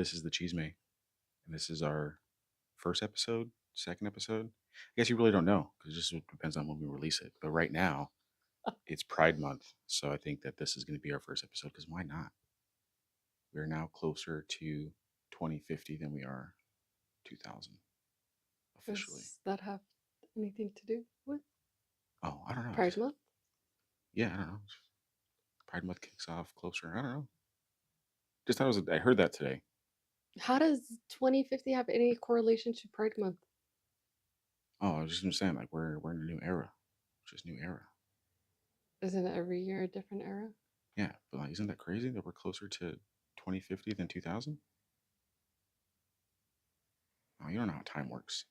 This is the Chisme, and this is our first episode, second episode. I guess you really don't know because it just depends on when we release it. But right now, it's Pride Month, so I think that this is going to be our first episode because why not? We're now closer to 2050 than we are 2000 officially. Does that have anything to do with Oh, I don't know. Pride Month? Yeah, I don't know. Pride Month kicks off closer. I don't know. Just thought I heard that today. How does 2050 have any correlation to Pride Month? Oh, I was just gonna say, like we're in a new era, just new era. Isn't it every year a different era? Yeah, but like, isn't that crazy that we're closer to 2050 than 2000? Oh, you don't know how time works.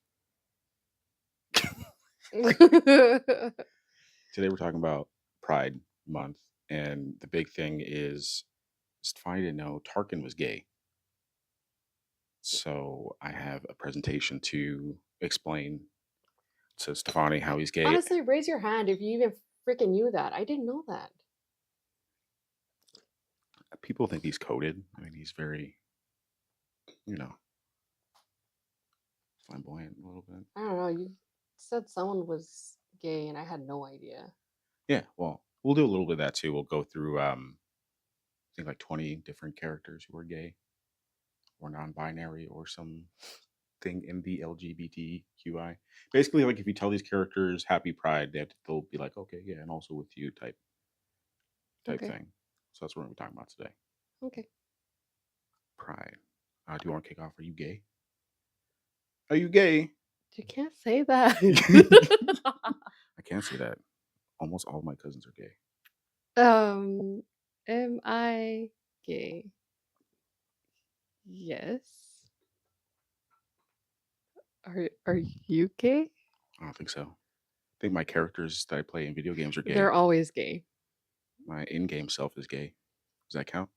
Today we're talking about Pride Month, and the big thing is Stefani didn't know Tarkin was gay. So I have a presentation to explain to Stefani how he's gay. Honestly, raise your hand if you even freaking knew that. I didn't know that. People think he's coded. I mean, he's very, flamboyant a little bit. I don't know. You said someone was gay, and I had no idea. Yeah, well, we'll do a little bit of that too. We'll go through, I think like 20 different characters who are gay or non-binary or something in the LGBTQI. Basically, like if you tell these characters Happy Pride, they'll be like, okay, yeah, and also with you type Okay. thing. So that's what we're talking about today. Okay. Pride. Do you want to kick off? Are you gay? Are you gay? You can't say that. I can't say that. Almost all of my cousins are gay. Am I gay? Yes. Are you gay? I don't think so. I think my characters that I play in video games are gay. They're always gay. My in-game self is gay. Does that count?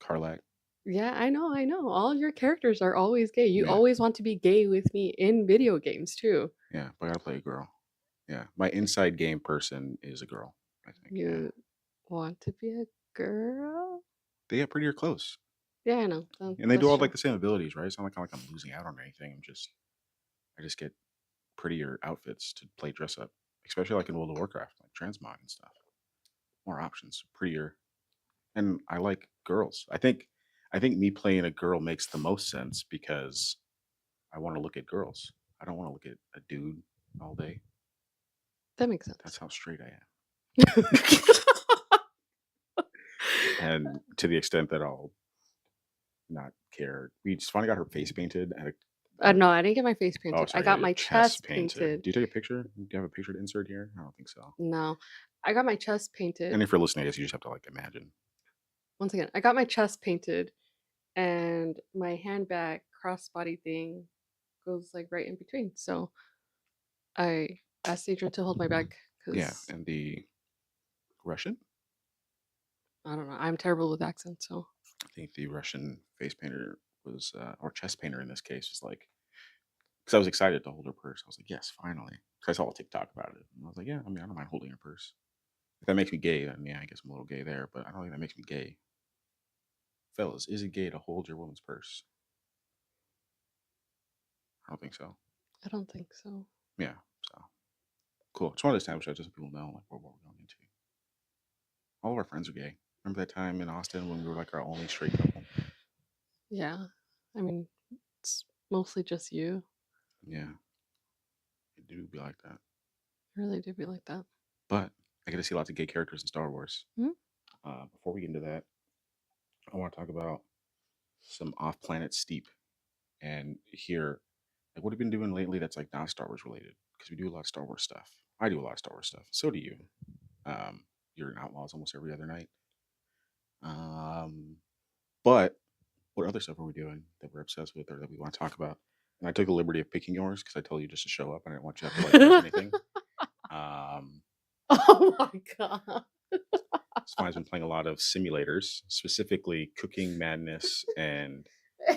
Carlac. Yeah, I know. All your characters are always gay. You Yeah. always want to be gay with me in video games too. Yeah, but I gotta play a girl. Yeah, my inside game person is a girl, I think. You want to be a girl? They get prettier clothes. Yeah, I know. And they do all like the same abilities, right? It's not like I'm losing out on anything. I just get prettier outfits to play dress up, especially like in World of Warcraft, like transmog and stuff. More options, prettier, and I like girls. I think me playing a girl makes the most sense because I want to look at girls. I don't want to look at a dude all day. That makes sense. That's how straight I am. And to the extent that I'll not care. We just finally got her face painted. No, I didn't get my face painted. Oh, sorry, I got my chest painted. Do you take a picture? Do you have a picture to insert here? I don't think so. No, I got my chest painted. And if you're listening, I guess you just have to like imagine. Once again, I got my chest painted, and my handbag crossbody thing goes like right in between. So I asked Adrian to hold my bag. Yeah, and the Russian? I don't know. I'm terrible with accents, so I think the Russian face painter was, or chest painter in this case, was like, because I was excited to hold her purse. I was like, yes, finally. Because I saw a TikTok about it. And I was like, yeah, I mean, I don't mind holding her purse. If that makes me gay, then yeah, I guess I'm a little gay there, but I don't think that makes me gay. Fellas, is it gay to hold your woman's purse? I don't think so. I don't think so. Yeah, so cool. It's one of those times where just so people know like what we're going into. All of our friends are gay. Remember that time in Austin when we were like our only straight couple? Yeah. I mean, it's mostly just you. Yeah. It do be like that. It really do be like that. But I get to see lots of gay characters in Star Wars. Mm-hmm. Before we get into that, I want to talk about some off-planet steep. And here, like what have you been doing lately that's like not Star Wars related? Because we do a lot of Star Wars stuff. I do a lot of Star Wars stuff. So do you. You're in Outlaws almost every other night. But what other stuff are we doing that we're obsessed with or that we want to talk about? And I took the liberty of picking yours because I told you just to show up. I didn't want you to have to like watch anything. Oh my god. Spine's been playing a lot of simulators, specifically Cooking Madness and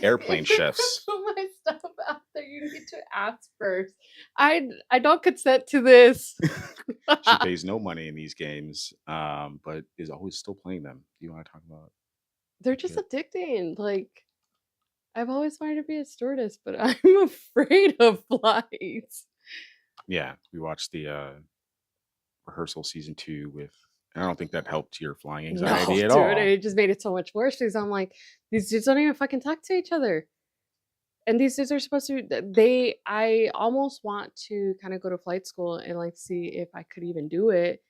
Airplane Chefs. Put my stuff out there. You need to ask first. I don't consent to this. She pays no money in these games, but is always still playing them. Do you want to talk about They're just Yeah. addicting. Like, I've always wanted to be a stewardess, but I'm afraid of flights. Yeah, we watched the rehearsal season 2 with, and I don't think that helped your flying No, anxiety at dude, all. it just made it so much worse because I'm like, these dudes don't even fucking talk to each other. And these dudes are supposed to I almost want to kind of go to flight school and like see if I could even do it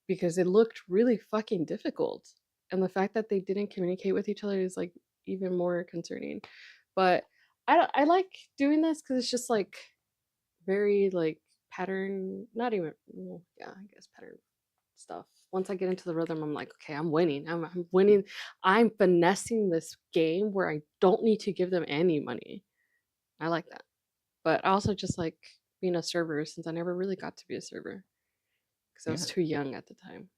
because it looked really fucking difficult. And the fact that they didn't communicate with each other is like even more concerning. But I like doing this because it's just like very like pattern, not even well, yeah, I guess pattern stuff. Once I get into the rhythm, I'm like, okay, I'm winning. I'm winning. I'm finessing this game where I don't need to give them any money. I like that. But I also just like being a server since I never really got to be a server because I was Yeah, too young at the time.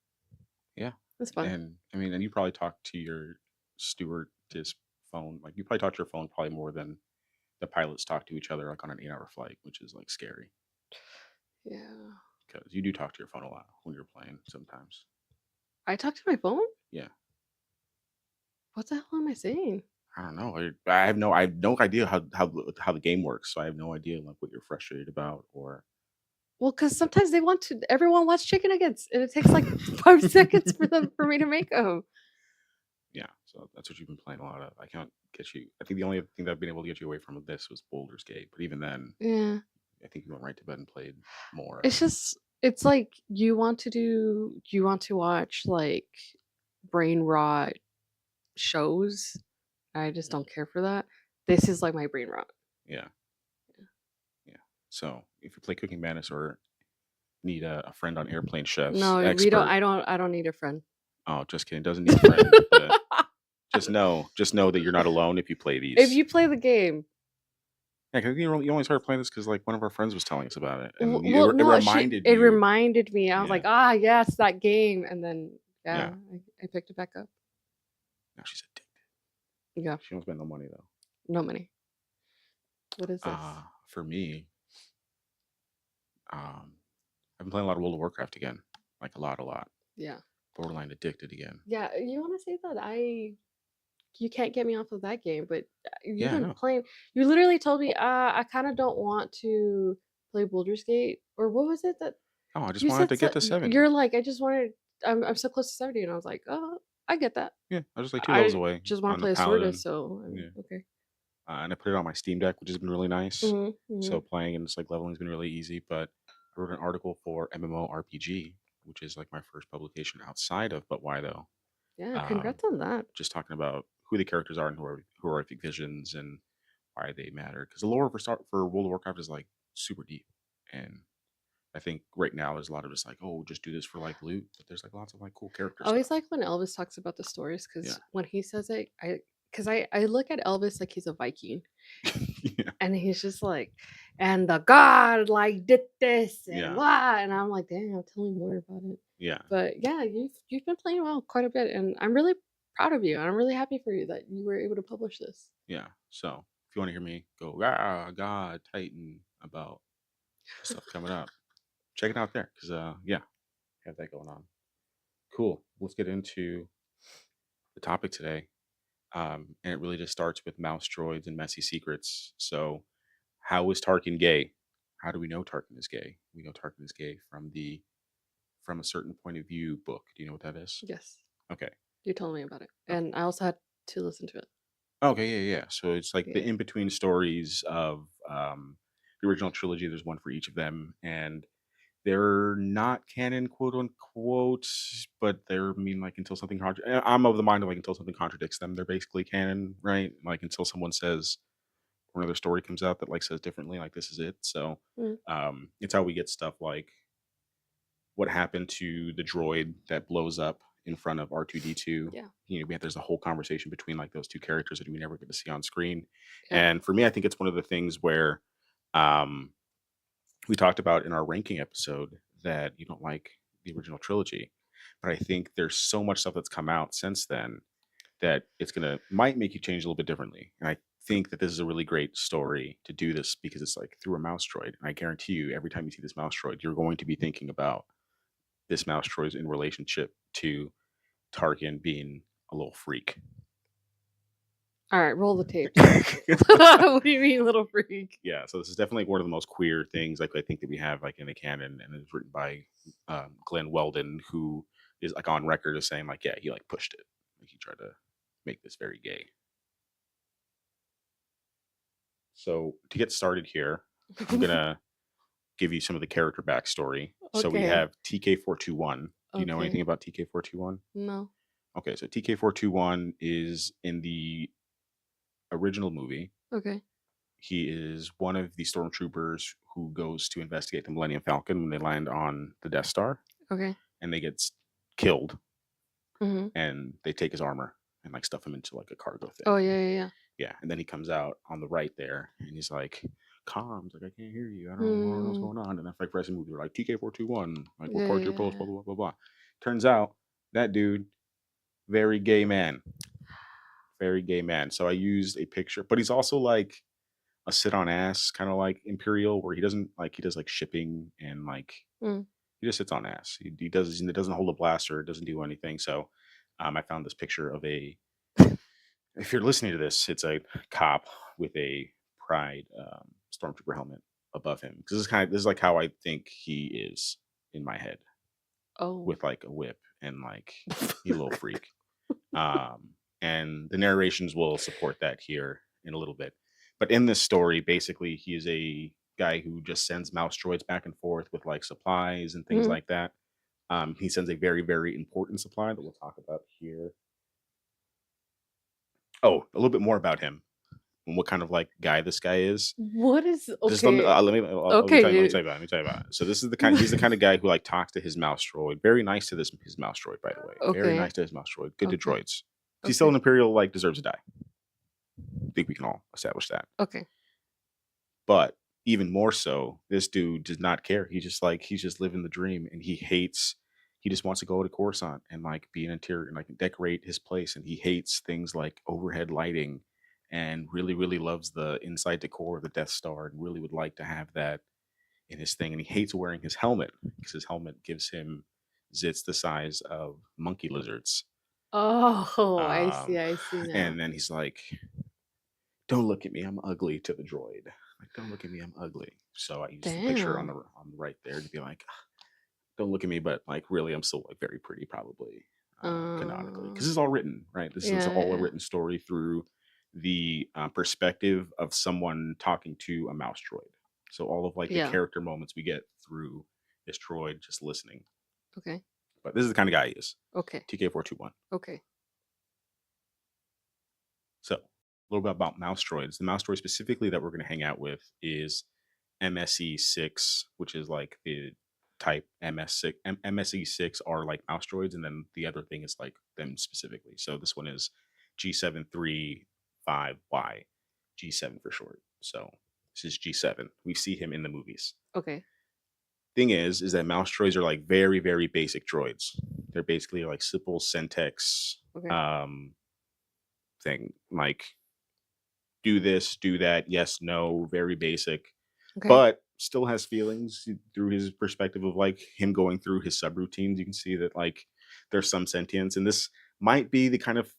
yeah. It's fun. And I mean, and you probably talk to your stewardess phone, like you probably talk to your phone probably more than the pilots talk to each other, like on an 8-hour flight, which is like scary Yeah. because you do talk to your phone a lot when you're playing sometimes. I talk to my phone? Yeah. What the hell am I saying? I don't know. I have no idea how the game works. So I have no idea like what you're frustrated about or Well, because sometimes they want to. Everyone wants chicken nuggets, and it takes like 5 seconds for me to make them. yeah. So that's what you've been playing a lot of. I can't get you. I think the only thing that I've been able to get you away from this was Boulder's Gate. But even then, Yeah, I think you went right to bed and played more. it's just it's like you want to watch like brain rot shows. I just don't care for that. This is like my brain rot. Yeah. Yeah. So if you play Cooking Madness or need a friend on Airplane Chef's No, we don't. expert, I don't need a friend. oh, just kidding. Doesn't need a friend, but just know that you're not alone if you play If these. you play the game, Yeah, because you only started playing this because like one of our friends was telling us about it, and well, it no, reminded it you. reminded me. I was Yeah, like, ah, yes, that game, and then yeah, yeah. I picked it back up. Now she's addicted. Yeah, She don't spend no money though. no money. What is this? For me, um, I've been playing a lot of World of Warcraft again, like a lot. Yeah, Borderline addicted again. yeah. You want to say that you can't get me off of that game, but you've Yeah, I been know. playing. You literally told me, I kind of don't want to play Baldur's Gate, or what was it that Oh, I just you wanted said? to get to You're 70. like, I just wanted. I'm so close to 70, and I was like, oh, I get that. Yeah, I was just like 2 levels I away just want on to the play a stewardess, Paladin. so Yeah. okay. And I put it on my Steam Deck, which has been really nice. Hmm, hmm. So playing and just like leveling has been really easy. But I wrote an article for MMORPG, which is like my first publication outside of But Why Though. Yeah, Um, congrats on that. just talking about who the characters are and who are epic visions and why they matter. Because the lore for World of Warcraft is like super deep, and I think right now there's a lot of just like, oh, just do this for like loot, but there's like lots of like cool character I always stuff. like when Elvis talks about the stories Yeah, because when he says it, I look at Elvis like he's a Viking, yeah, and he's just like, and the god like did this and yeah, what, and I'm like, damn, tell me more about it. yeah, But yeah, you've been playing well quite a bit, and I'm really proud of you. I'm really happy for you that you were able to publish this. yeah. So if you want to hear me go, ah, God, Titan about stuff coming up, check it out there because yeah, have that going on. Cool. Let's get into the topic today. And it really just starts with mouse droids and messy secrets. So, how is Tarkin gay? How do we know Tarkin is gay? We know Tarkin is gay from the from a certain point of view book. Do you know what that is? Yes, Okay. you told me about it, Okay. and I also had to listen to it. Okay. Yeah. Yeah. So it's like the Yeah. in between stories of the original trilogy. There's one for each of them, and they're not canon, quote unquote, but they're I mean like until something I'm of the mind of like until something contradicts them, they're basically canon, right? Like until someone says or another story comes out that like says differently, like this is it. So Mm, it's how we get stuff like what happened to the droid that blows up in front of R2D2. yeah. You know, there's a whole conversation between like those two characters that we never get to see on screen. Yeah. And for me, I think it's one of the things where um, we talked about in our ranking episode that you don't like the original trilogy, but I think there's so much stuff that's come out since then that it's gonna might make you change a little bit differently. And I think that this is a really great story to do this because it's like through a mouse droid. And I guarantee you, every time you see this mouse droid, you're going to be thinking about this mouse droid in relationship to Tarkin being a little freak. All right, roll the tapes. What do you mean, little freak? Yeah, so this is definitely one of the most queer things like I think that we have like in the canon, and it's written by Glenn Weldon, who is like on record as saying like, yeah, he like pushed it, like he tried to make this very gay. So to get started here, I'm gonna give you some of the character backstory. So we Okay. have TK421. Do you know anything Okay. about TK421? No. Okay, so TK421 is in the original movie. Okay. He is one of the stormtroopers who goes to investigate the Millennium Falcon when they land on the Death Star, Okay. and they get killed, Mm-hmm. and they take his armor and like stuff him into like a cargo thing. Oh yeah, yeah, Yeah, and then he comes out on the right there, and he's like, "Comms, like I can't hear you. I don't know what's going on." And then like the rest of the movie, they're like, "TK421, like yeah. report to your post, blah blah blah blah." Turns out that dude, very gay man, very gay man. So I used a picture, but he's also like a sit on ass kind of like Imperial, where he doesn't like he does like shipping and like Mm. he just sits on ass. He doesn't hold a blaster, doesn't do anything. So I found this picture of a. If you're listening to this, it's a cop with a Pride stormtrooper helmet above him. Because this is like how I think he is in my head, Oh. with like a whip and like he's a little freak. And the narrations will support that here in a little bit. But in this story, basically, he is a guy who just sends mouse droids back and forth with like supplies and things Mm-hmm. like that. He sends a very, very important supply that we'll talk about here. Oh, a little bit more about him and what kind of like guy this guy is. What is Just let me okay? let me tell you, Okay. let me tell you about it. So this is the kind he's the kind of guy who like talks to his mouse droid. Very nice to his mouse droid, by the way. Very Okay. nice to his mouse droid. Good to Okay. droids. He's still an Okay. Imperial, like deserves to die. I think we can all establish that. Okay. But even more so, this dude does not care. He's just living the dream, and he just wants to go to Coruscant and like be an interior and like decorate his place, and he hates things like overhead lighting, and really really loves the inside decor of the Death Star, and really would like to have that in his thing. And he hates wearing his helmet because his helmet gives him zits the size of monkey lizards. Oh, I see. Um, I see now. and then he's like, "Don't look at me, I'm ugly," to the droid. Like, "Don't look at me, I'm ugly." So I used the picture Damn. on the right there to be like, "Don't look at me," but like really, I'm still like very pretty, probably canonically, because Uh. this is all written, right? This is Yeah. all a Yeah. written story through the perspective of someone talking to a mouse droid. So all of like the Yeah. character moments we get through this droid just listening. Okay. But this is the kind of guy he is. Okay. TK421. Okay. So, a little bit about mouse droids. The mouse droid specifically that we're going to hang out with is MSE6, which is like the type MS6. MSE6 are like mouse droids, and then the other thing is like them specifically. So, this one is G735Y, G7 for short. So, this is G7. We see him in the movies. Okay. Thing is that mouse droids are like very, very basic droids. They're basically like simple syntax Okay. thing, like do this, do that, yes, no, very basic, Okay. but still has feelings through his perspective of like him going through his subroutines. You can see that like there's some sentience, and this might be the kind of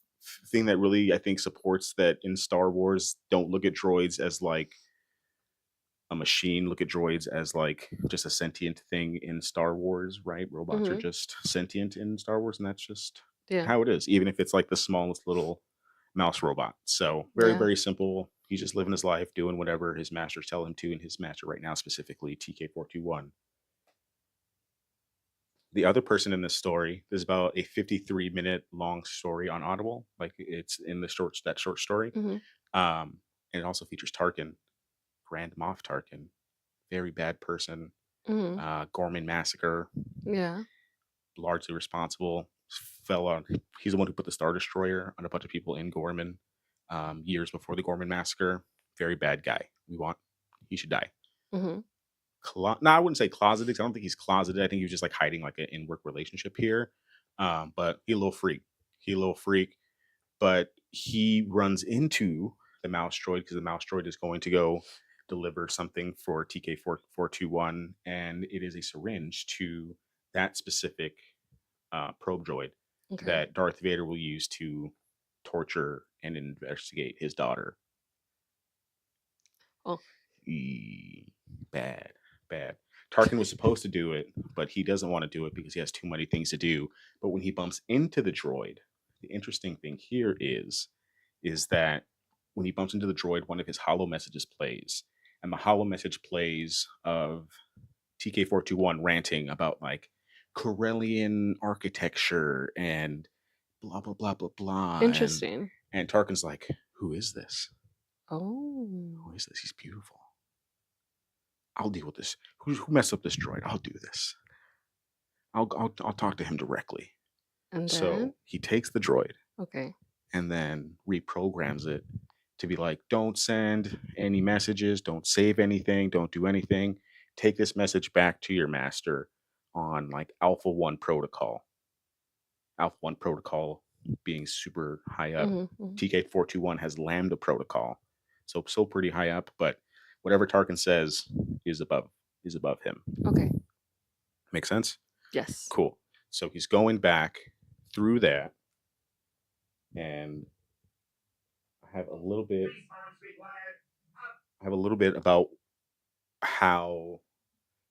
thing that really I think supports that in Star Wars. Don't look at droids as like a machine. Look at droids as like just a sentient thing in Star Wars, right? Robots are Mm-hmm. just sentient in Star Wars, and that's just Yeah. how it is, even if it's like the smallest little mouse robot. So very, Yeah. very simple. He's just living his life, doing whatever his masters tell him to, and his master right now, specifically TK421. The other person in this story, there's about a 53-minute long story on Audible. Like it's in the short story. Mm-hmm. And it also features Tarkin, Grand Moff Tarkin, very bad person, Mm-hmm. Gorman massacre, Yeah. largely responsible. Fell on. He's the one who put the Star Destroyer on a bunch of people in Gorman years before the Gorman massacre. Very bad guy. He should die. Mm-hmm. No, I wouldn't say closeted. 'Cause I don't think he's closeted. I think he was just like hiding like an in work relationship here. But he a little freak. He a little freak. But he runs into the mouse droid because the mouse droid is going to go deliver something for TK421, and it is a syringe to that specific probe droid Okay. that Darth Vader will use to torture and investigate his daughter. Oh. Bad. Tarkin was supposed to do it, but he doesn't want to do it because he has too many things to do. But when he bumps into the droid, the interesting thing here is that when he bumps into the droid, one of his holo messages plays, and the holo message plays of TK421 ranting about like Corellian architecture and blah blah blah blah blah. Interesting. And Tarkin's like, "Who is this? Oh, Who is this? He's beautiful. I'll deal with this. Who messed up this droid? I'll do this. I'll talk to him directly." and So then he takes the droid okay. and then reprograms it to be like, don't send any messages, don't save anything, don't do anything. Take this message back to your master on like Alpha 1 protocol. Alpha 1 protocol being super high up. TK421 has Lambda protocol. So pretty high up, but whatever Tarkin says is above him. Okay. Make sense? Yes. Cool. So he's going back through that, and I have a little bit about how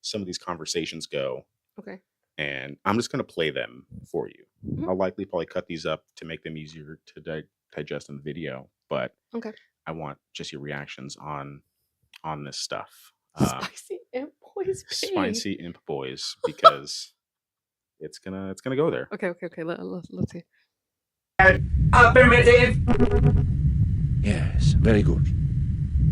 some of these conversations go. Okay. And I'm just going to play them for you. Mhm. I'll likely probably cut these up to make them easier to digest in the video, but Okay. I want just your reactions on this stuff. Spicy imp boys. Babe. Spicy imp boys, because it's gonna go there. Okay. Let's see. Affirmative. Yes, very good.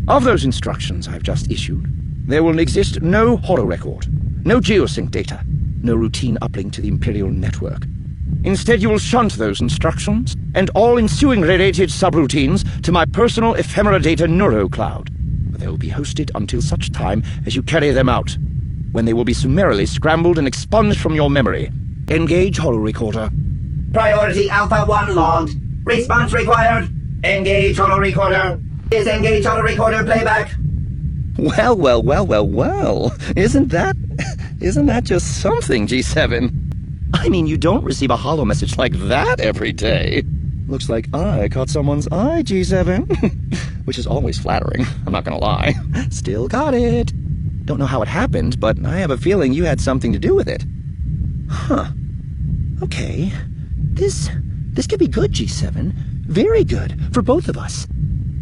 Of those instructions I've just issued, there will exist no holo record, no geosync data, no routine uplink to the Imperial network. Instead, you will shunt those instructions and all ensuing related subroutines to my personal ephemera data neurocloud, where they will be hosted until such time as you carry them out, when they will be summarily scrambled and expunged from your memory. Engage holo recorder. Priority Alpha 1 logged. Response required. Engage holo recorder. Disengage holo recorder playback. Well. Isn't that just something, G7? I mean, you don't receive a holo message like that every day. Looks like I caught someone's eye, G7. Which is always flattering, I'm not gonna lie. Still got it. Don't know how it happened, but I have a feeling you had something to do with it. Huh. Okay. This could be good, G7. Very good, for both of us.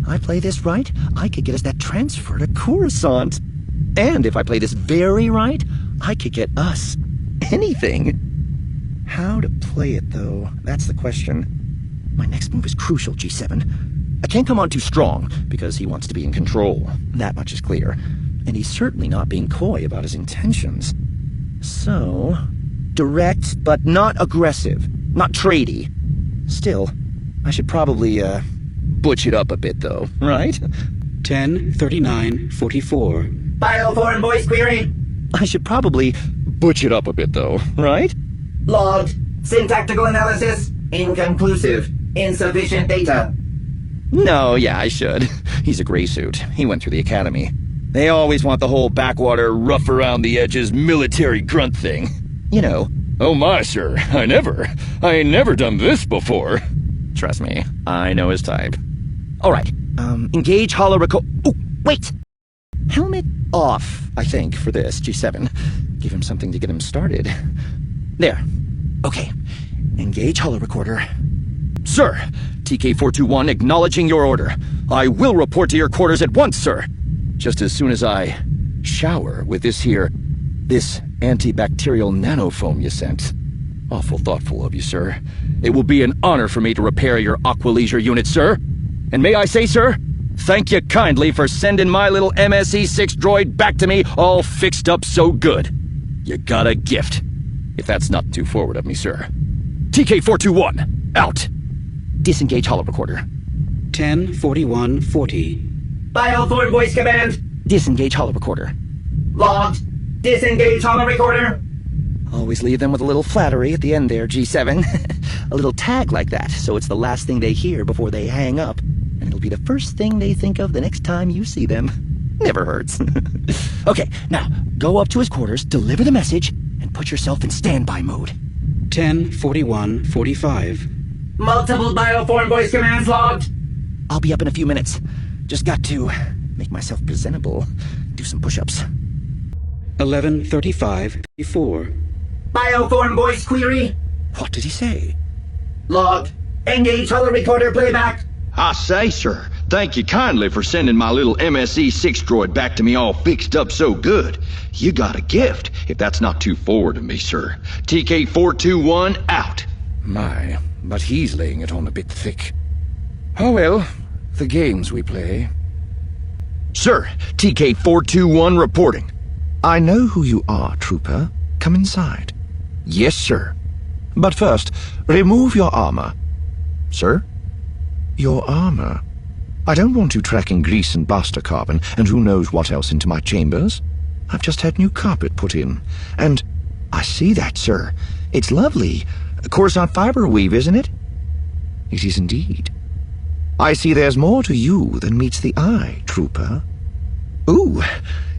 I play this right, I could get us that transfer to Coruscant. And if I play this very right, I could get us anything. How to play it, though, that's the question. My next move is crucial, G7. I can't come on too strong, because he wants to be in control. That much is clear. And he's certainly not being coy about his intentions. So, direct, but not aggressive. Not tradey. Still, I should probably, butch it up a bit, though, right? 10:39:44. Bioforeign voice query. I should probably butch it up a bit, though, right? Logged. Syntactical analysis. Inconclusive. Insufficient data. No, yeah, I should. He's a gray suit. He went through the academy. They always want the whole backwater, rough-around-the-edges military grunt thing. You know. Oh my, sir, I ain't never done this before. Trust me, I know his type. All right, engage holo record. Oh, wait! Helmet off, I think, for this, G7. Give him something to get him started. There. Okay. Engage holo recorder. Sir, TK421 acknowledging your order. I will report to your quarters at once, sir. Just as soon as I shower with this antibacterial nanofoam you sent. Awful thoughtful of you, sir. It will be an honor for me to repair your aqualeisure unit, sir. And may I say, sir, thank you kindly for sending my little MSE-6 droid back to me all fixed up so good. You got a gift. If that's not too forward of me, sir. TK421, out. Disengage holo recorder. 10:41:40. Bioforeign voice command. Disengage holo recorder. Logged. Disengage holo recorder. Always leave them with a little flattery at the end there, G7. A little tag like that, so it's the last thing they hear before they hang up. And it'll be the first thing they think of the next time you see them. Never hurts. Okay, now, go up to his quarters, deliver the message, and put yourself in standby mode. 10:41:45. Multiple bioforeign voice commands logged. I'll be up in a few minutes. Just got to make myself presentable. Do some push-ups. 11:35:54. Bioform voice query. What did he say? Logged. Engage holorecorder playback. I say, sir, thank you kindly for sending my little MSE-6 droid back to me all fixed up so good. You got a gift, if that's not too forward of me, sir. TK421 out. My, but he's laying it on a bit thick. Oh well, the games we play. Sir, TK421 reporting. I know who you are, Trooper. Come inside. Yes, sir. But first, remove your armor. Sir? Your armor? I don't want you tracking grease and blaster carbon and who knows what else into my chambers. I've just had new carpet put in. And I see that, sir. It's lovely. Coruscant fiber weave, isn't it? It is indeed. I see there's more to you than meets the eye, Trooper. Ooh,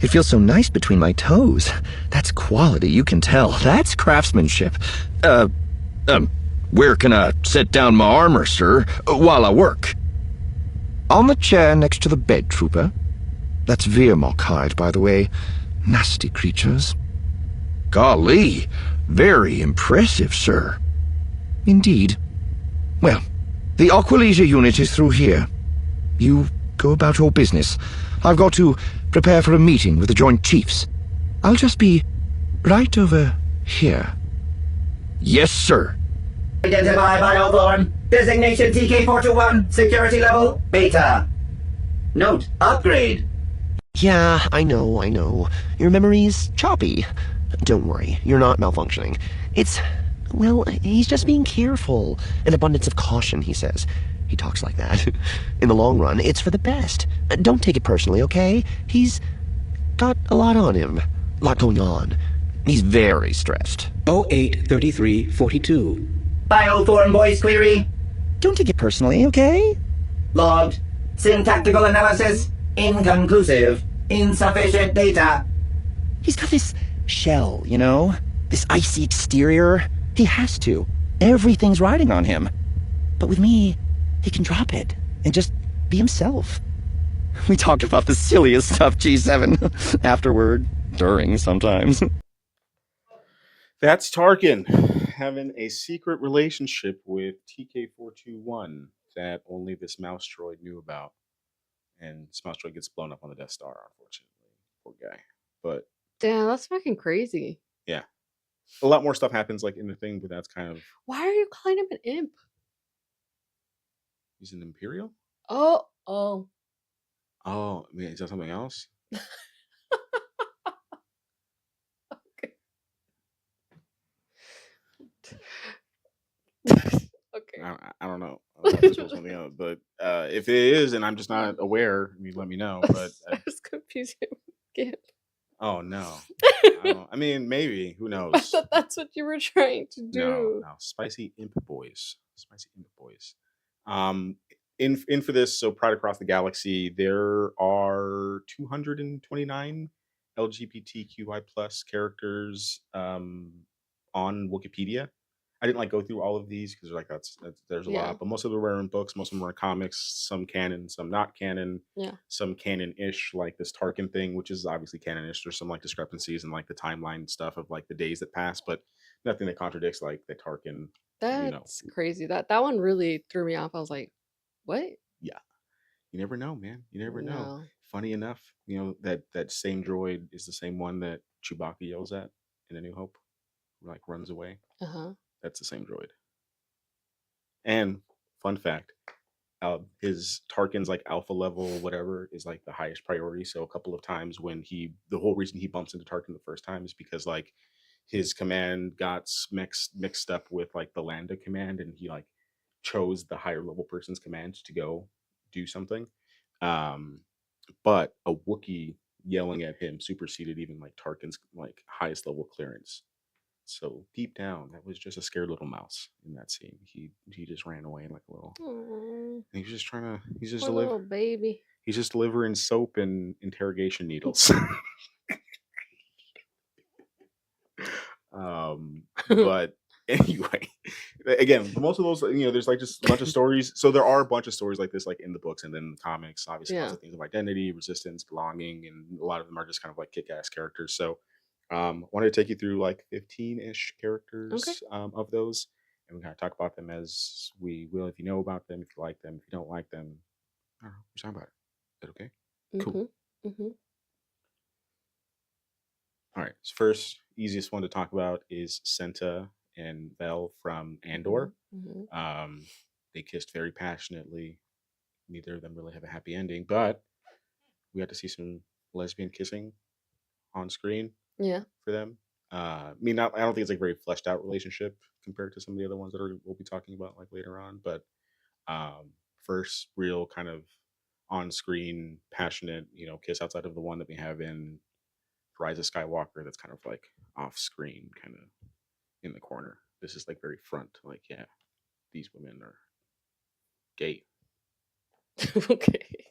it feels so nice between my toes. That's quality, you can tell. That's craftsmanship. Where can I set down my armor, sir, while I work? On the chair next to the bed, Trooper. That's Veermok hide, by the way. Nasty creatures. Golly, very impressive, sir. Indeed. Well, the Aqualesia unit is through here. You go about your business. I've got to prepare for a meeting with the Joint Chiefs. I'll just be right over here. Yes, sir. Identify bioform. Designation TK421. Security level beta. Note upgrade. Yeah, I know. Your memory's choppy. Don't worry, you're not malfunctioning. Well, he's just being careful. An abundance of caution, he says. He talks like that. In the long run, it's for the best. Don't take it personally, okay? He's got a lot on him. A lot going on. He's very stressed. 08:33:42. Bioform voice query. Don't take it personally, okay? Logged. Syntactical analysis. Inconclusive. Insufficient data. He's got this shell, you know? This icy exterior. He has to. Everything's riding on him. But with me, he can drop it and just be himself. We talked about the silliest stuff, G7. Afterward, during, sometimes. That's Tarkin having a secret relationship with TK421 that only this mouse droid knew about. And this mouse droid gets blown up on the Death Star, unfortunately. Poor guy. But Damn, that's fucking crazy. yeah. A lot more stuff happens like in the thing, but that's kind of Why are you calling him an imp? he's an Imperial? Oh. Oh, I mean, is that something else? Okay. I don't know. I don't know if it's supposed to be something else, but if it is, and I'm just not aware, you let me know. But I was confused again. oh no, I mean, maybe. Who I knows? thought that's what you were trying to do. No, spicy imp boys, spicy imp boys. In for this, so Pride Across the Galaxy, there are 229 LGBTQI plus characters on Wikipedia. I didn't go through all of these because that's there's a Yeah. lot, but most of them are in books, most of them are in comics, some canon, some not canon, Yeah. some canon-ish, like this Tarkin thing, which is obviously canon-ish. There's some discrepancies in the timeline stuff of the days that pass, but nothing that contradicts the Tarkin. That's crazy. That one really threw me off. I was like, what? Yeah, you never know, man. You never know. No. Funny enough, that same droid is the same one that Chewbacca yells at in A New Hope, runs away. Uh-huh. That's the same droid. And fun fact, his Tarkin's alpha level whatever is the highest priority. So a couple of times when the whole reason he bumps into Tarkin the first time is because his command got mixed up with the Landa command, and he chose the higher level person's command to go do something. But a Wookiee yelling at him superseded even Tarkin's highest level clearance. So deep down, that was just a scared little mouse in that scene. He just ran away like a little. Aww, He was just trying to. He's just poor little baby. He's just delivering soap and interrogation needles. But Anyway, again, most of those, there's like just a bunch of stories. So there are a bunch of stories like this, like in the books and then in the comics. Obviously, lots Yeah. of things of identity, resistance, belonging, and a lot of them are just kind of like kick-ass characters. So, wanted to take you through like 15-ish Okay. characters of those, and we kind of talk about them as we will. If you know about them, if you like them, if you don't like them, I don't know. We're talking about it. Is that okay? Cool. Mm-hmm. Mm-hmm. All right. So first, easiest one to talk about is Senta and Vel from Andor. Mm-hmm. They kissed very passionately. Neither of them really have a happy ending, but we got to see some lesbian kissing on screen Yeah. for them. I mean, I don't think it's like a very fleshed out relationship compared to some of the other ones that we'll be talking about like later on. But first, real kind of on screen, passionate, kiss outside of the one that we have in Rise of Skywalker. That's kind of like off screen, kind of in the corner. This is like very front, like, yeah, these women are gay. Okay.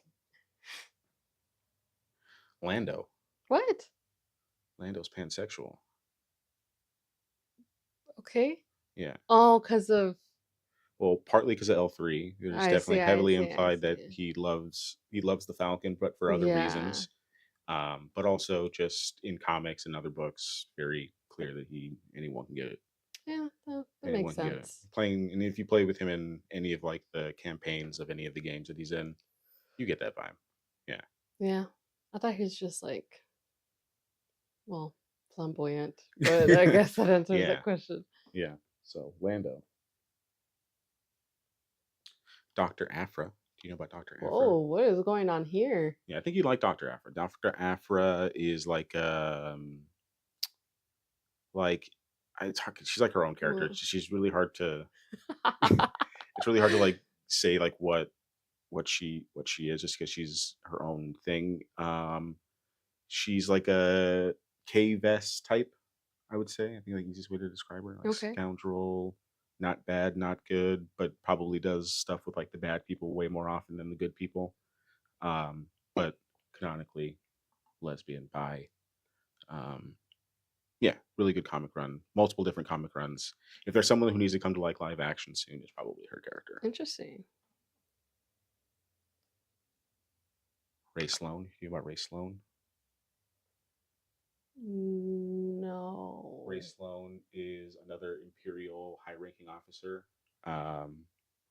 Lando. What? Lando's pansexual. Okay. Yeah. Oh, because of. Well, partly because of L3. There's I definitely see. I heavily see. I implied that see. he loves the Falcon, but for other Yeah. reasons. But also just in comics and other books, very clear that anyone can get it. Yeah, that Anyone makes can get it. sense. Playing, and if you play with him in any of like the campaigns of any of the games that he's in, you get that vibe. Yeah. Yeah. I thought he was just like, well, flamboyant, but I guess that answers Yeah. that question. Yeah. So Lando. Dr. Aphra. Do you know about Dr. Aphra? Whoa, what is going on here? Yeah, I think you'd like Dr. Aphra. Dr. Aphra is like she's like her own character. Mm. She's really hard to it's really hard to like say like what she is just because she's her own thing. She's like a K-Vest type, I would say. I think like the easiest way to describe her. Like Okay. scoundrel, not bad, not good, but probably does stuff with like the bad people way more often than the good people. But canonically lesbian, bi. Yeah, really good comic run. Multiple different comic runs. If there's someone who needs to come to like live action soon, it's probably her character. Interesting. Ray Sloan. You know about Ray Sloan? No. Ray Sloan is another Imperial high-ranking officer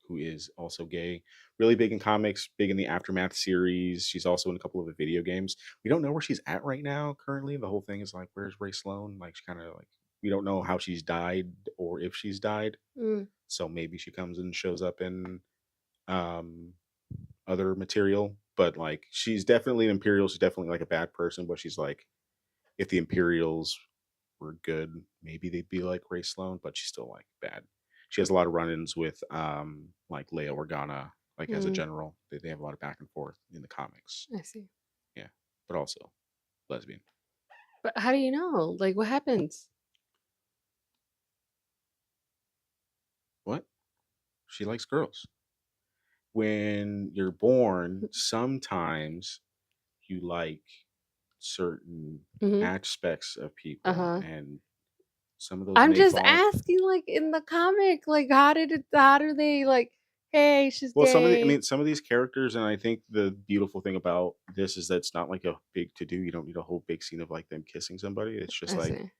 who is also gay. Really big in comics, big in the Aftermath series. She's also in a couple of the video games. We don't know where she's at right now currently. The whole thing is like, where's Ray Sloan? Like, she kind of like, we don't know how she's died or if she's died. Mm. So maybe she comes and shows up in other material. But like, she's definitely an Imperial. She's definitely like a bad person, but she's like, if the Imperials were good, maybe they'd be like Ray Sloan, but she's still like bad. She has a lot of run-ins with like Leia Organa, like as a general. They have a lot of back and forth in the comics. I see. Yeah, but also lesbian. But how do you know? Like, what happens? What? She likes girls. When you're born, sometimes you like certain Mhm. aspects of people, Uh-huh. and some of those I'm may just fall. asking, like, in the comic, like, how do they, like, hey, she's Well, gay? some of these characters, and I think the beautiful thing about this is that it's not like a big to do. You don't need a whole big scene of like them kissing somebody. It's just I like, see.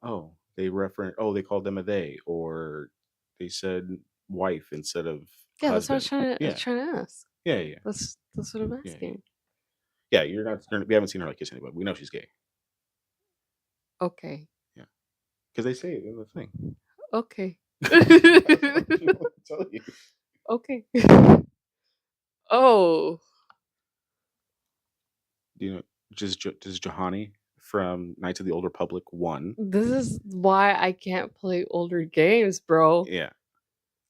oh, they called them a they, or they said wife instead of Yeah, that's what I was husband. trying to ask. Yeah. That's what I'm Yeah. asking. Yeah, we haven't seen her like kiss anybody. We know she's gay. Okay. Yeah, because they say it in the thing. Okay. I don't know what to tell you. Okay. Oh. Do you know this is Johanny from Knights of the Old Republic 1. This is why I can't play older games, bro. Yeah.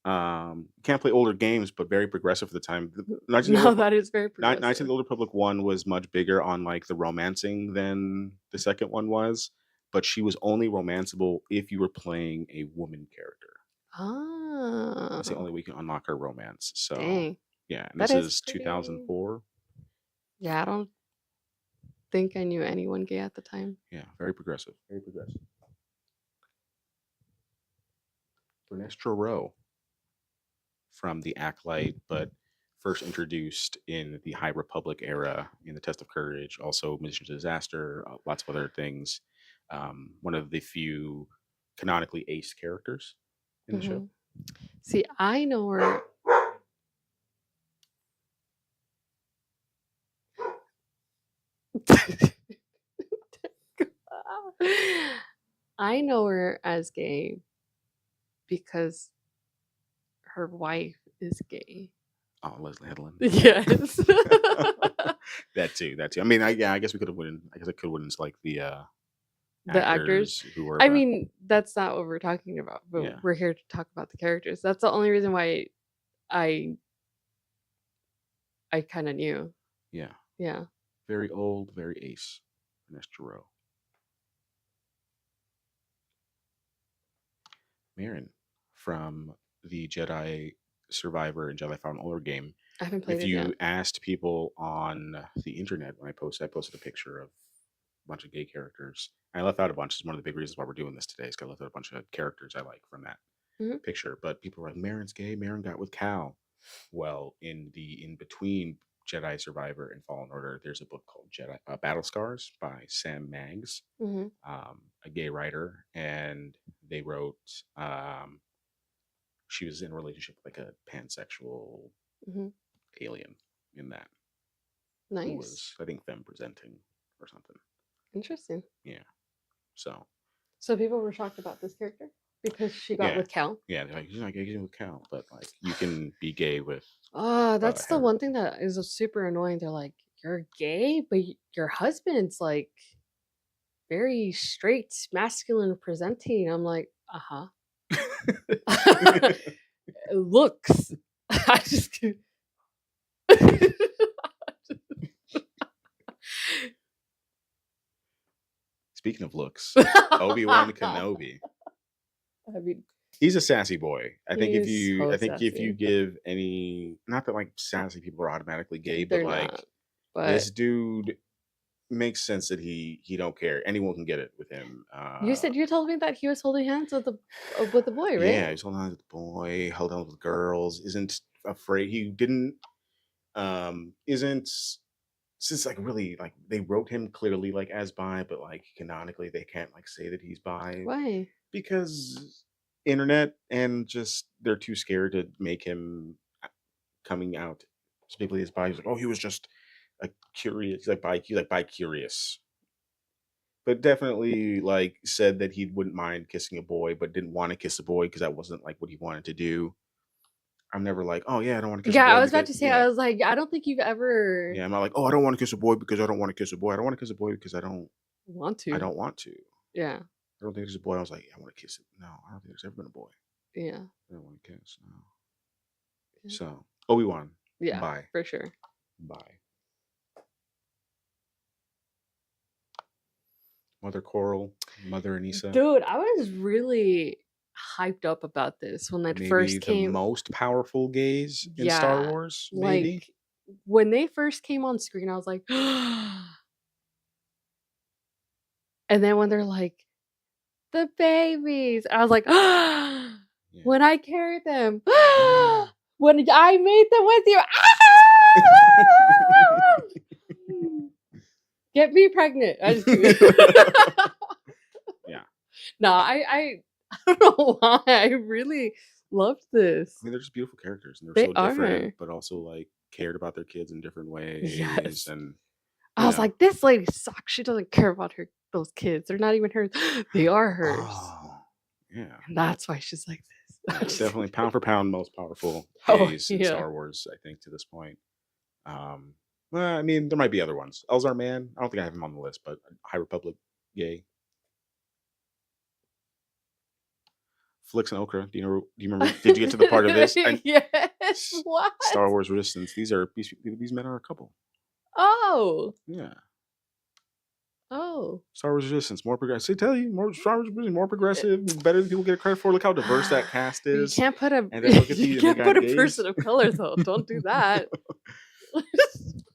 Can't play older games, but very progressive for the time. No, that is very Knights of progressive. the Old Republic 1 was much bigger on like the romancing than the second one was, but she was only romanceable if you were playing a woman character. That's the Ah. only way you can unlock her romance. So Dang. yeah, and That this is is pretty- 2004. Yeah, I don't think I knew anyone gay at the time. Yeah, very progressive. Very progressive. Vernestra Rowe from the Acolyte, but first introduced in the High Republic era in the Test of Courage, also Mission to Disaster, lots of other things. One of the few canonically ace characters in the show. See, I know her. I know her as gay because her wife is gay. Oh, Leslie Headland. Yes. That too. I mean, I guess we could have went. I guess I could have went into like the actors who were. I mean, that's not what we're talking about, but Yeah. we're here to talk about the characters. That's the only reason why I kind of knew. Yeah. Yeah. Very old, very ace. Vernestra Rowe. Marin from the Jedi Survivor and Jedi Fallen Order game. I haven't played If it you yet. asked people on the internet when I posted a picture of a bunch of gay characters. I left out a bunch. It's one of the big reasons why we're doing this today. Is 'cause I left out a bunch of characters I like from that picture. But people were like, "Marin's gay. Marin got with Cal." Well, in between Jedi Survivor and Fallen Order, there's a book called Jedi Battle Scars by Sam Maggs, a gay writer, and they wrote. She was in a relationship with like a pansexual alien in that. Who Nice. was, I think, femme presenting or something. Interesting. Yeah. So people were shocked about this character because she got Yeah. with Cal. yeah, they're like, "You're not gay with Cal," but like you can be gay with. That's the Heather. one thing that is super annoying. They're like, "You're gay, but your husband's like very straight, masculine presenting." I'm like, looks. I just. Speaking of looks, Obi-Wan Kenobi. I mean, He's a sassy boy. I think if He's you, so I think if you sassy. give any, not that like sassy people are automatically gay, but they're like not. But this dude makes sense that he don't care. Anyone can get it with him. you told me that he was holding hands with the boy, right? Yeah, he's holding on to the boy, held on with girls, isn't afraid. He didn't, isn't, since like really like they wrote him clearly like as bi, but like canonically they can't like say that he's bi Why? because internet and just they're too scared to make him coming out specifically as bi. He's like, oh, he was just a curious, he's like bi curious. But definitely like said that he wouldn't mind kissing a boy, but didn't want to kiss a boy because that wasn't like what he wanted to do. I'm never like, oh yeah, I don't want to kiss a boy. Yeah, I was about to because-" say. yeah. I was like, I don't think you've ever Yeah, I'm not like, oh, I don't want to kiss a boy because I don't want to kiss a boy. I don't want to kiss a boy because I don't want to. want to. Yeah. I don't think there's a boy. I was like, I want to kiss it. No, I don't think there's ever been a boy. Yeah. I don't want to kiss. No. Yeah. So Obi-Wan. Yeah. Bye. For sure. Bye. Mother Coral, Mother Anissa. Dude, I was really hyped up about this when it Maybe first the came. most powerful gays in Star Yeah, Wars. Maybe. Like when they first came on screen, I was like, and then when they're like, the babies, I was like, when I carried them, when I made them with you, get me pregnant. I just Yeah. No, I don't know why. I really loved this. I mean, they're just beautiful characters, and They they're so different, are. but also like cared about their kids in different ways. Yes. And I was like, this lady sucks. She doesn't care about those kids. They're not even hers. They are hers. oh, yeah. And that's why she's like this. It's definitely pound for pound most powerful Oh, gays in yeah. Star Wars, I think, to this point. Well, I mean, there might be other ones. Elzar Mann, I don't think I have him on the list, but High Republic gay. Flix and Okra, do you remember? Did you get to the part of this? Yes. What? Star Wars Resistance. These men are a couple. Oh. Yeah. Oh. Star Wars Resistance, more progressive. I tell you, Star Wars Resistance, more progressive, better than people get credit for. Look how diverse that cast You is. can't put a And then look at you these, can't they put got a gays. person of color though. Don't do that.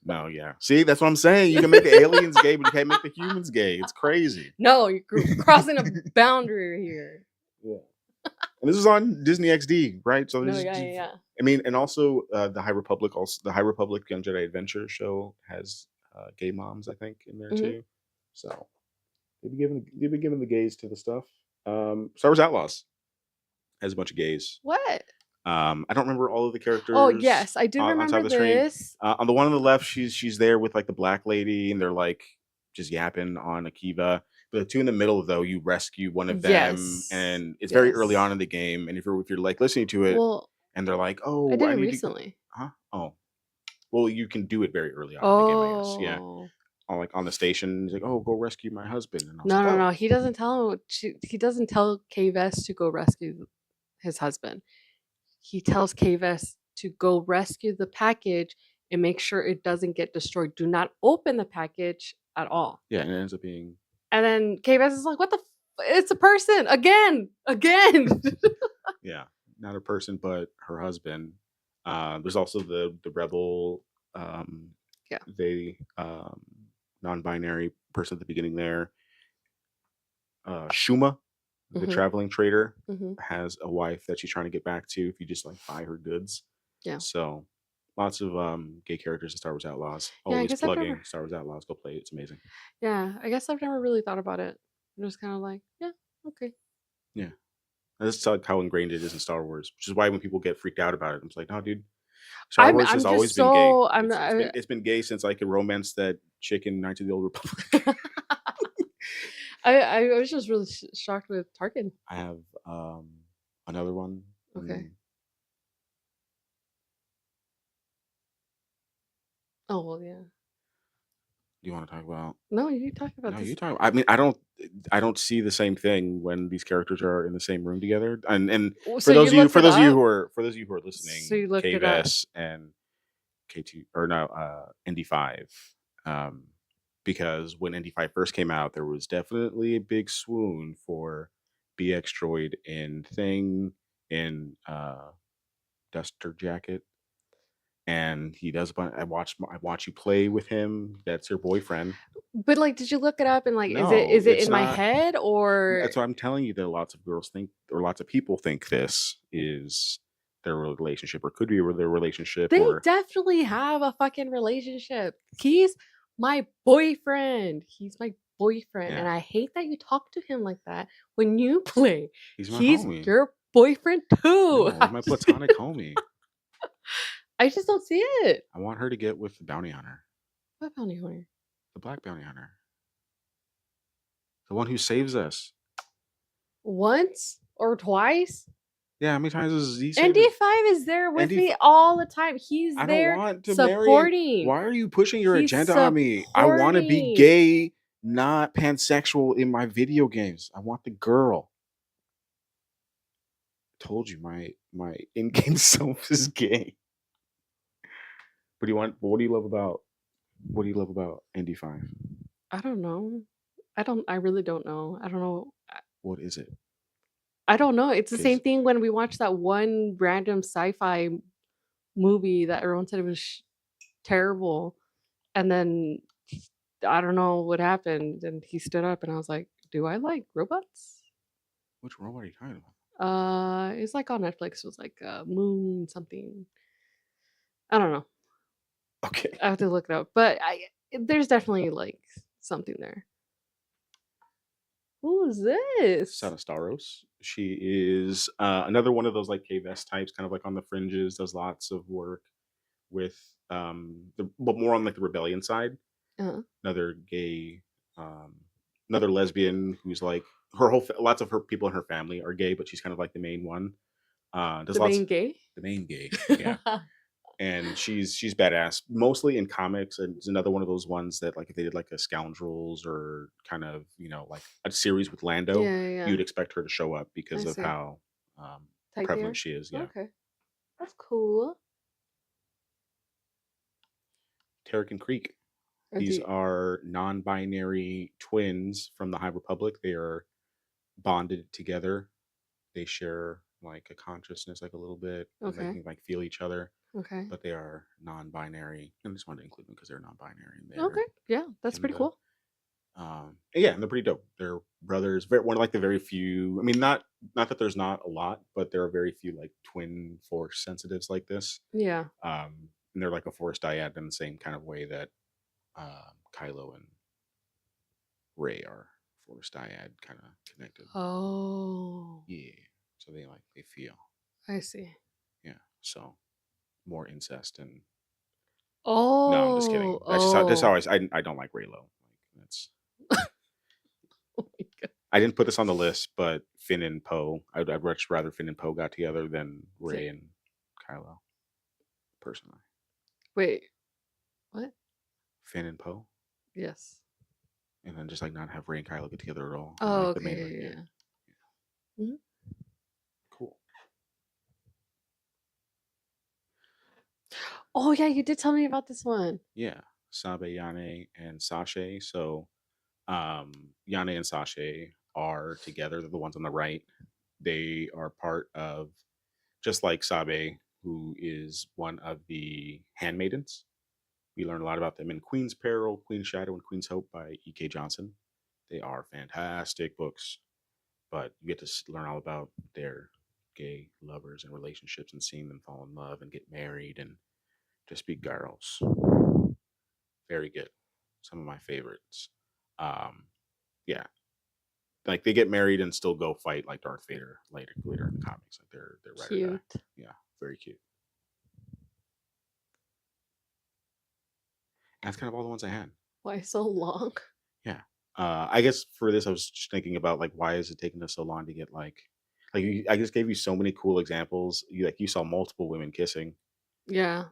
No, yeah. See, that's what I'm saying. You can make the aliens gay, but you can't make the humans gay. It's crazy. No, you're crossing a boundary here. Yeah. And this is on Disney XD, right? So No, this yeah, yeah. I mean, and also the High Republic, Young Jedi Adventure show has gay moms, I think, in there Mhm. too. So they've been giving the gays to the stuff. Star Wars Outlaws has a bunch of gays. What? I don't remember all of the characters. Oh, yes, I do on top remember of the screen. this. On the one on the left, she's there with like the black lady, and they're like just yapping on Akiva. But the two in the middle, though, you rescue one of them, Yes. and it's very early Yes. on in the game. And if you're like listening to it, Well, and they're like, "Oh, I did it need recently. huh? Oh, well, you can do it very early on in the game, I guess. Yeah, Oh. on the station, he's like, "Oh, go rescue my husband," and I was No, like, no, "Oh, no. He doesn't tell K-Vest to go rescue his husband. He tells K-Vest to go rescue the package and make sure it doesn't get destroyed. Do not open the package at all. yeah," and it ends up being And then K-Vest is like, "What the? It's a person again." yeah, not a person, but her husband. There's also the rebel, Yeah. they non-binary person at the beginning there. Shuma, the Mhm. traveling trader, Mhm. has a wife that she's trying to get back to if you just like buy her goods. Yeah. So lots of gay characters in Star Wars Outlaws. Yeah, I Always guess I've plugging never. Star Wars Outlaws. Go play it. It's amazing. Yeah, I guess I've never really thought about it. I'm just kind of like, yeah, okay. Yeah. That's like how ingrained it is in Star Wars, which is why when people get freaked out about it, I'm just like, no, dude. Star Wars has I'm always just been gay. so It's been gay since I could romance that chick in Knights of the Old Republic. I was just really shocked with Tarkin. I have another one. Okay. Oh well, yeah. Do you want to talk about? No, you talk about No, this. you talk. I mean, I don't see the same thing when these characters are in the same room together. And So for those you looked for it those of you up? who are So listening, you looked it up. KVS and K2 or no ND5, because when ND5 first came out, there was definitely a big swoon for BX Droid in Thing in Duster Jacket. And he does. I watch you play with him. That's your boyfriend. But like, did you look it up and like, No, is it it's in my not. head or? That's what I'm telling you. That lots of girls think, or lots of people think this is their relationship, or could be their relationship. They Or definitely have a fucking relationship. He's my boyfriend. He's my boyfriend, and yeah, I hate that you talk to him like that when you play. he's my He's homie. your boyfriend too. No, he's my platonic homie. I just don't see it. I want her to get with the bounty hunter, What bounty hunter? the black bounty hunter, the one who saves us. Once or twice? Yeah, how many times has he saved us? ND5 is there with ND5 me all the time. He's I don't there want to marry. supporting. Why are you pushing your He's agenda on me? I want to be supporting. gay, not pansexual in my video games. I want the girl. Told you my in-game self is gay. What do you want? What do you love about ND5? I don't know. I really don't know. I don't know. What is it? I don't know. It's the same 'Cause thing when we watched that one random sci-fi movie that everyone said it was terrible, and then I don't know what happened, and he stood up, and I was like, "Do I like robots?" which robot are you talking about? It's like on Netflix. It was like Moon something. I don't know. Okay. I have to look it up, but there's definitely like something there. Who is this? Sana Staros. She is another one of those like K-Vest types, kind of like on the fringes, does lots of work with but more on like the rebellion side. Uh-huh. Another gay, another lesbian who's like lots of her people in her family are gay, but she's kind of like the main one. The main gay? The main gay, yeah. And she's badass, mostly in comics, and it's another one of those ones that like if they did like a Scoundrels or kind of like a series with Lando, Yeah. you'd expect her to show up because I of see. how Tight they are? prevalent she is. Yeah. Okay. That's cool. Tarkin Creek. Or These do- are non-binary twins from the High Republic. They are bonded together. They share like a consciousness, like a little bit. And they Okay. can like feel each other, Okay. but they are non-binary. And I just wanted to include them because they're non-binary. And Okay. Yeah, that's pretty the- cool. Yeah, and they're pretty dope. They're brothers. One of like the very few. I mean, not that there's not a lot, but there are very few like twin force sensitives like this. Yeah. And they're like a force dyad in the same kind of way that Kylo and Rey are force dyad, kind of connected. Oh. Yeah. So they feel. I see. Yeah. So more incest and. Oh. No, I'm just kidding. That's how I don't like Raylo. Like that's. Oh my God. I didn't put this on the list, but Finn and Poe. I'd much rather Finn and Poe got together than Rey and Kylo. Personally. Wait. What? Finn and Poe. Yes. And then just like not have Rey and Kylo get together at all. Oh, like, okay. Yeah. Mm-hmm. Cool. Oh yeah, you did tell me about this one. Yeah, Sabe, Yane, and Sashay. So, Yane and Sashay are together. They're the ones on the right. They are part of, just like Sabe, who is one of the handmaidens. We learn a lot about them in Queen's Peril, Queen's Shadow, and Queen's Hope by E.K. Johnson. They are fantastic books, but you get to learn all about their gay lovers and relationships and seeing them fall in love and get married and just be girls. Very good. Some of my favorites. Yeah. Like they get married and still go fight like Darth Vader later in the comics. Like they're right or die. Cute. Yeah, very cute. That's kind of all the ones I had. Why so long? Yeah. I guess for this I was just thinking about like why is it taking us so long to get like I just gave you so many cool examples. You saw multiple women kissing. Yeah.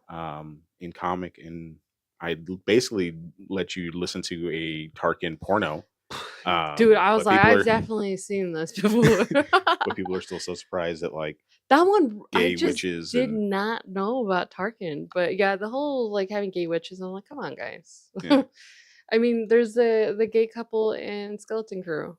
In comic, and I basically let you listen to a Tarkin porno. Dude, I was but like, people I've definitely seen this before. but people are still so surprised that like that one gay I just witches did and not know about Tarkin. But yeah, the whole like having gay witches, I'm like, come on, guys. Yeah. I mean, there's the gay couple in Skeleton Crew.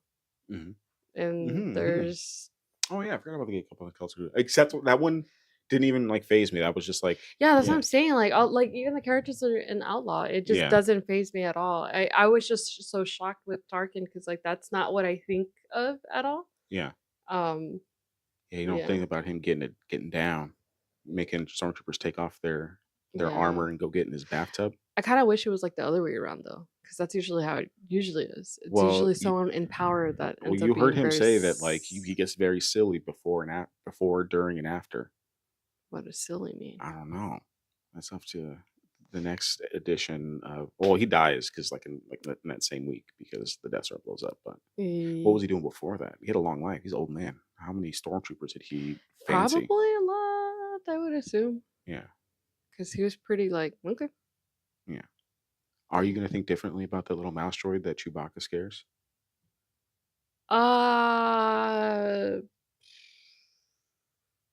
Mhm. And Mhm, mhm. there's Oh yeah, I forgot about the gay couple in Culture. Except that one didn't even like phase me. That was just like yeah, that's what I'm saying. Like, like even the characters are in Outlaw, it just Yeah. doesn't phase me at all. I was just so shocked with Tarkin because like that's not what I think of at all. Yeah. Um, Yeah, you don't yeah. think about him getting down, making stormtroopers take off their Yeah. armor and go get in his bathtub. I kind of wish it was like the other way around though, because that's usually how it usually is. It's Well, usually you- someone in power that Well, ends you up heard being him very say that like he gets very silly before, during, and after. What does silly mean? I don't know. That's up to the next edition of. Well, he dies because in that same week because the Death Star blows up. But what was he doing before that? He had a long life. He's an old man. How many stormtroopers did he fancy? Probably a lot, I would assume, Yeah. because he was pretty like okay. Yeah. Are you going to think differently about the little mouse droid that Chewbacca scares?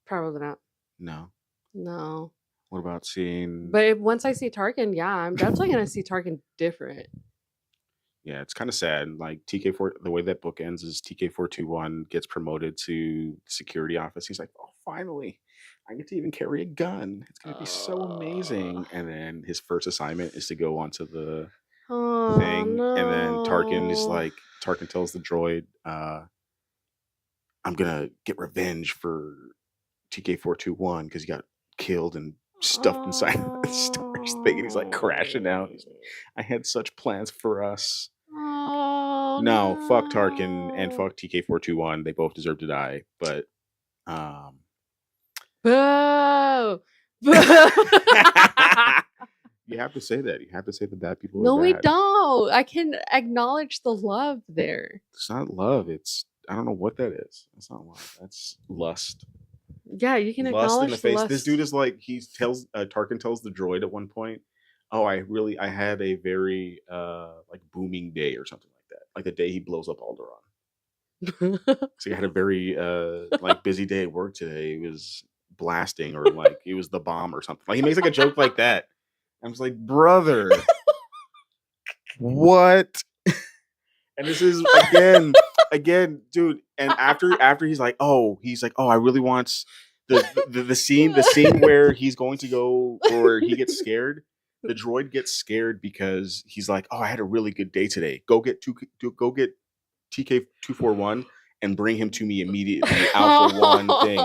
Probably not. No. No. What about seeing? But once I see Tarkin, yeah, I'm definitely gonna see Tarkin different. Yeah, it's kind of sad. Like TK4, the way that book ends is TK421 gets promoted to security office. He's like, "Oh, finally, I get to even carry a gun. It's gonna be so amazing." And then his first assignment is to go onto the Oh, thing, and then Tarkin is no. like, Tarkin tells the droid, "I'm gonna get revenge for TK421 because he got killed and stuffed inside the storage thing," and he's like crashing out. He's like, "I had such plans for us." Oh, No, fuck Tarkin and fuck TK421. They both deserve to die. But Boo! Boo! you have to say that. You have to say that bad people No, are we bad. don't. I can acknowledge the love there. It's not love. It's I don't know what that is. It's not love. That's lust. Yeah, you can Lust acknowledge in the face. lust. This dude is like Tarkin tells the droid at one point, "Oh, I had a very like booming day or something like that. Like the day he blows up Alderaan." So he had a very like busy day at work today. He was blasting or like it was the bomb or something. Like he makes like a joke like that. I was like, brother, what? And this is again, dude. And after he's like, oh, I really want the scene where he's going to go or he gets scared. the droid gets scared because he's like, "Oh, I had a really good day today. Go get TK241 and bring him to me immediately." Alpha One thing.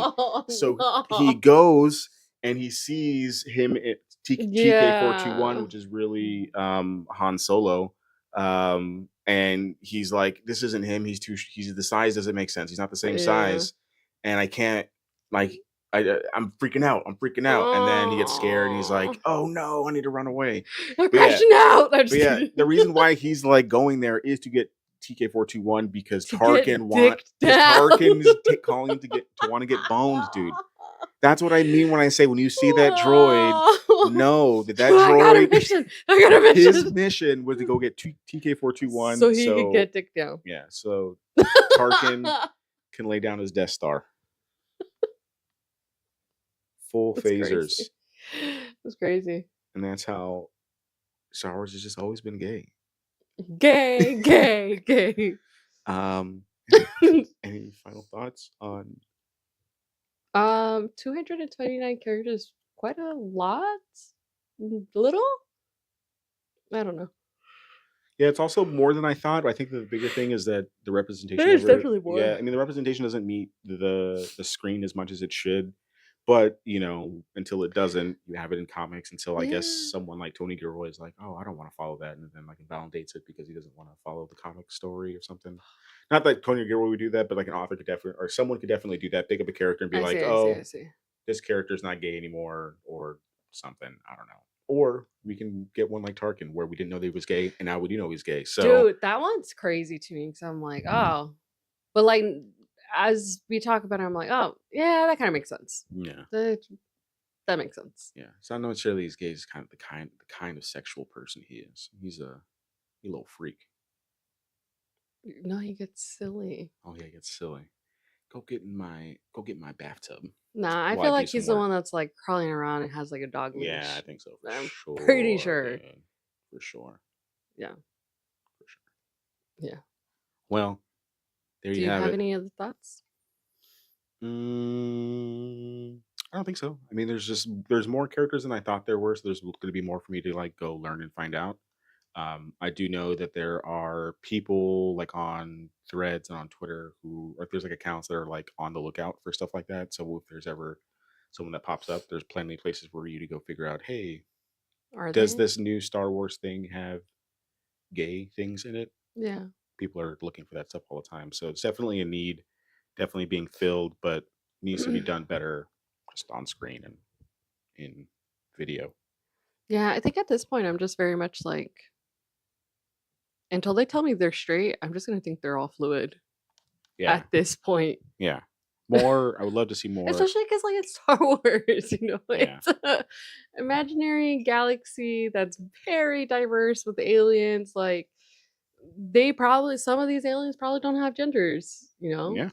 So he goes and he sees him at TK421, which is really Han Solo. And he's like, "This isn't him. He's the size doesn't make sense. He's not the same size, and I can't like." I'm freaking out. And then he gets scared and he's like, "Oh no, I need to run away." I'm crashing out. I'm just But yeah, kidding. the reason why he's like going there is to get TK421 because To Tarkin get dicked down. Tarkin is calling him to want to get boned, dude. That's what I mean when I say when you see that droid, know that I got a droid, mission. I got a mission. his mission was to go get TK421 so he could get dick down. Yeah, so Tarkin can lay down his Death Star. Full That's phasers. crazy. That's crazy. And that's how Star Wars has just always been gay. Gay, gay, gay. Any final thoughts on 229 characters, quite a lot? Little? I don't know. Yeah, it's also more than I thought. I think the bigger thing is that the representation. There's definitely more. Yeah, I mean the representation doesn't meet the screen as much as it should, but until it doesn't, you have it in comics. Until I guess someone like Tony Gilroy is like, "Oh, I don't want to follow that," and then like invalidates it because he doesn't want to follow the comic story or something. Not that Tony Gilroy would do that, but like an author could definitely, or someone could definitely do that. Pick up a character and be I see. This character's not gay anymore, or something. I don't know. Or we can get one like Tarkin, where we didn't know that he was gay, and now we do know he's gay. So, dude, that one's crazy to me because I'm like, oh, but like as we talk about it, I'm like, oh, yeah, that kind of makes sense. Yeah, that makes sense. Yeah, it's not necessarily he's gay. He's kind of the kind of sexual person he is. He's a little freak. No, he gets silly. Oh yeah, he gets silly. Go get my bathtub. Nah, I feel like he's the one that's like crawling around and has like a dog leash. Yeah, I think so. I'm pretty sure. Dude. For sure. Yeah. For sure. Yeah. Well, there Do you have it. Do you have any other thoughts? I don't think so. I mean, there's more characters than I thought there were, so there's going to be more for me to like go learn and find out. I do know that there are people like on threads and on Twitter who, or there's like accounts that are like on the lookout for stuff like that. So if there's ever someone that pops up, there's plenty of places for you to go figure out, hey, does this new Star Wars thing have gay things in it? Yeah. People are looking for that stuff all the time. So it's definitely a need, definitely being filled, but needs to be done better just on screen and in video. Yeah, I think at this point I'm just very much like, until they tell me they're straight, I'm just gonna think they're all fluid. Yeah. At this point. Yeah. More. I would love to see more. Especially because like it's Star Wars, it's an imaginary galaxy that's very diverse with aliens. Like some of these aliens probably don't have genders, Yeah.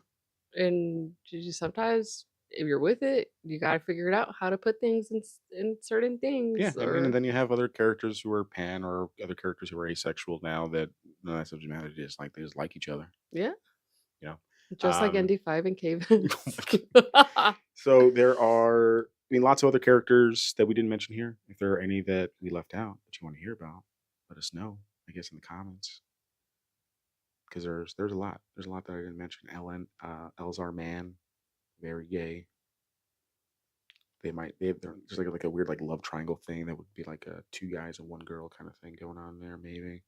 And you sometimes, if you're with it, you got to figure it out how to put things in certain things. Yeah, I mean, and then you have other characters who are pan or other characters who are asexual now that none of that subject matter is like they just like each other. Yeah. Just like ND5 and K-Vin. So there are, lots of other characters that we didn't mention here. If there are any that we left out that you want to hear about, let us know, I guess, in the comments. Because there's a lot. There's a lot that I didn't mention. Elzar Man, very gay. There's like a weird like love triangle thing that would be like a 2 guys and 1 girl kind of thing going on there, maybe.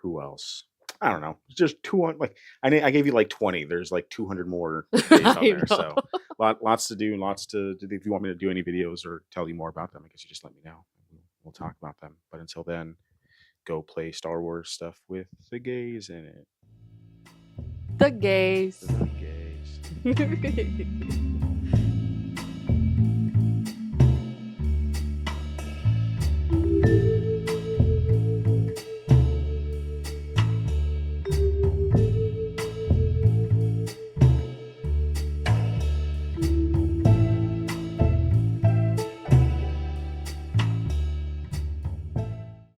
Who else? I don't know. Just 200. Like I gave you like 20. There's like 200 more days on there. So lots to do and lots to do. If you want me to do any videos or tell you more about them, I guess you just let me know. We'll talk about them. But until then, go play Star Wars stuff with the gays in it. The gays. The gays.